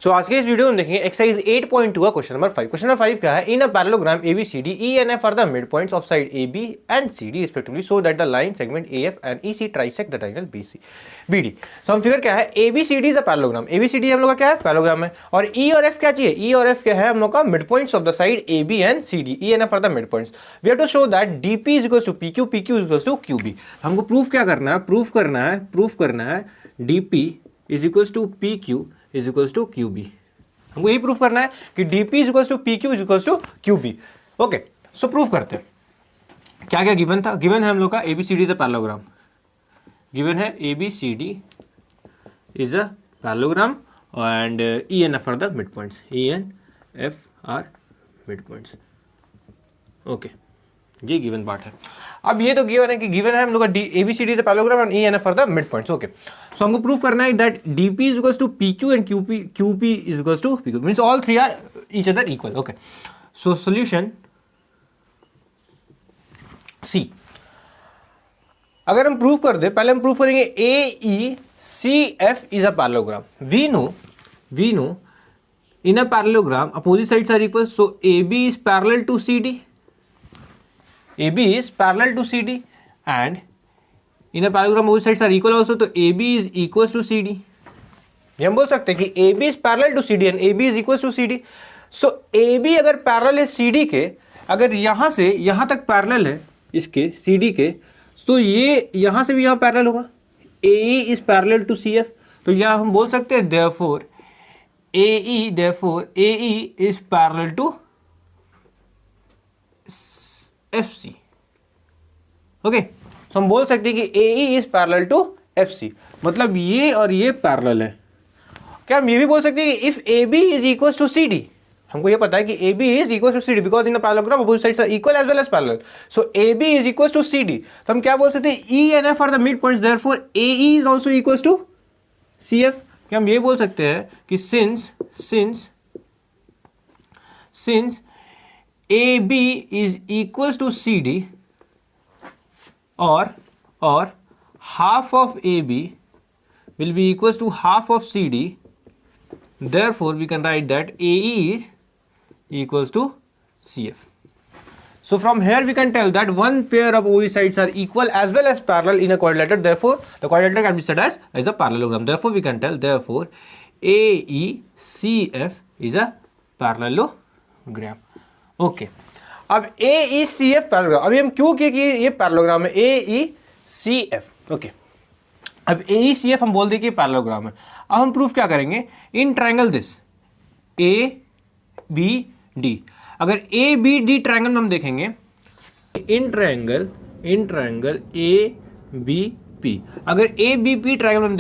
सो आज के इस वीडियो में देखेंगे एक्सरसाइज 8.2 का क्वेश्चन नंबर 5। क्वेश्चन नंबर 5 क्या है? In a parallelogram ABCD E and F are the midpoints of side AB and CD respectively so that the line segment AF and EC trisect the triangle BD। सो हम figure क्या है? ABCD is a parallelogram. ABCD हम लोग का क्या है? Parallelogram है। और E और F क्या चाहिए? E और F क्या है हम लोग का? Midpoints of the side AB and CD। E and F are the midpoints। We have to show that DP is equals to PQ, PQ is equals to QB। हमको proof क्या करना है? प्रूफ करना है DP is equals to PQ is equals to QB। हमको यही proof करना है कि DP is equals to PQ is equals to QB। Okay, so proof करते हैं। क्या क्या गिवन था? गिवन है हम लोग का ABCD is a parallelogram. Given है ABCD is a parallelogram and E and F are the mid points. E and F are mid points. Okay, ये गिवन पार्ट है। अब ये तो गिवन है कि गिवन है हम लोग का ABCD is a parallelogram and E and F are the mid points. Okay, so हमको प्रूफ करना है that DP is equals to PQ and QP is equals to PQ, means all three are each other equal. Okay, so solution C। अगर हम proof कर दे, पहले हम proof करेंगे AECF is a parallelogram. We know in a parallelogram opposite sides are equal, so AB is parallel to CD। AB is parallel to CD and in a parallelogram both sides are equal also, तो AB is equals to CD। ये हम बोल सकते हैं कि AB is parallel to CD and AB is equals to CD। so AB अगर parallel है CD के, अगर यहाँ से यहाँ तक parallel है इसके CD के, तो ये यहाँ से भी यहाँ parallel होगा। AE is parallel to CF, तो यहाँ हम बोल सकते हैं therefore AE is parallel to FC। Okay, तो हम बोल सकते हैं कि AE is parallel to FC, मतलब ये और ये पैरेलल है। क्या हम ये भी बोल सकते हैं कि if AB is equal to CD, हमको ये पता है कि AB is equal to CD because in the parallelogram both sides are equal as well as parallel, so AB is equal to CD। तो हम क्या बोल सकते हैं? E and F are the mid points, therefore AE is also equal to CF। क्या हम ये बोल सकते हैं कि since AB is equals to CD or half of AB will be equals to half of CD, therefore we can write that AE is equals to CF। So from here we can tell that one pair of OB sides are equal as well as parallel in a quadrilateral, therefore the quadrilateral can be said as a parallelogram, therefore we can tell therefore AECF is a parallelogram। Okay, अब AECF parallelogram, अभी हम क्यों किए कि ये parallelogram है AECF। Okay, अब AECF हम बोल दें कि पैरेललोग्राम है। अब हम प्रूफ क्या करेंगे? इन ट्रायंगल दिस ABD, अगर ABD ट्रायंगल में हम देखेंगे इन ट्रायंगल ABP, अगर ABP ट्रायंगल में हम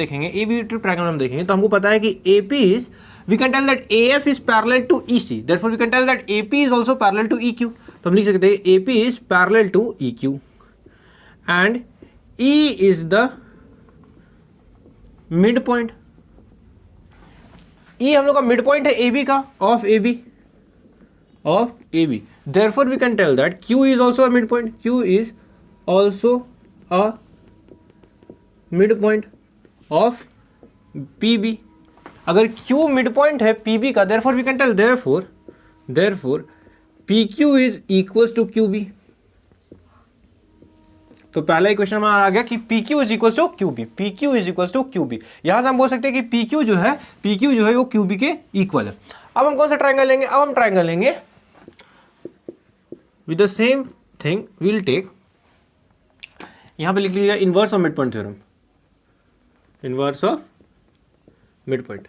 देखेंगे तो हमको पता है कि AP is, we can tell that AF is parallel to EC, therefore we can tell that AP is also parallel to EQ। तो हम लिख सकते हैं AP is parallel to EQ and E is the midpoint। E हम लोग का midpoint है AB का, of AB, therefore we can tell that Q is also a midpoint, Q is also a midpoint of PB। अगर Q mid point है PB का, therefore we can tell therefore PQ is equals to QB। तो पहला equation हमारा आ गया कि PQ is equals to QB, PQ is equals to QB। यहां से हम बोल सकते हैं कि PQ जो है वो QB के इक्वल है। अब हम कौन सा ट्रायंगल लेंगे? अब हम ट्रायंगल लेंगे with the same thing, we'll take, यहां पे लिख लीजिएगा inverse of mid point theorem, inverse of mid point.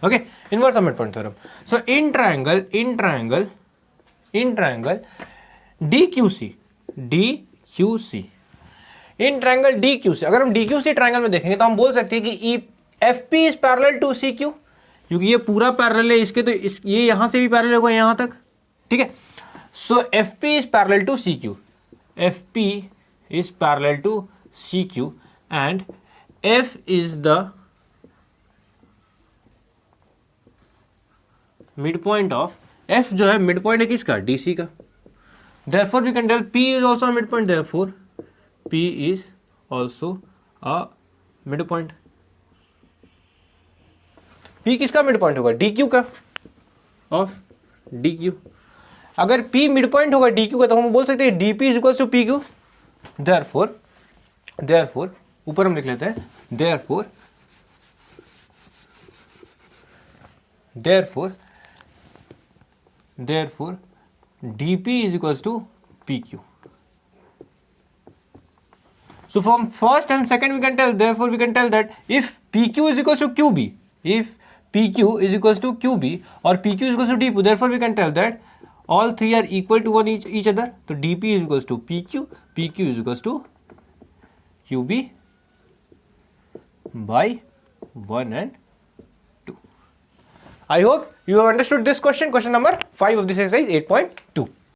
Okay, inverse of mid point theorem. So in triangle DQC, in triangle DQC, अगर हम DQC ट्रायंगल में देखेंगे तो हम बोल सकते हैं कि FP is parallel to CQ, क्योंकि ये पूरा पैरेलल है इसके, तो ये यहां से भी पैरेलल होगा यहां तक, ठीक है। So FP is parallel to CQ, FP is parallel to CQ एंड F is the midpoint of, F जो है midpoint है किसका? DC का, therefore we can tell P is also a midpoint, therefore P is also a midpoint। P किसका mid point होगा? DQ का, of DQ। अगर P मिड पॉइंट होगा DQ का तो हम बोल सकते हैं DP is equal to PQ। Therefore ऊपर हम लिख लेते हैं, therefore DP is equals to PQ. So from first and second we can tell, therefore we can tell that if PQ is equals to QB, if PQ is equals to QB or PQ is equals to DP, therefore we can tell that all three are equal to each other. So DP is equals to PQ, PQ is equals to QB by 1 and 2. I hope you have understood this question number 5 of this exercise 8.2.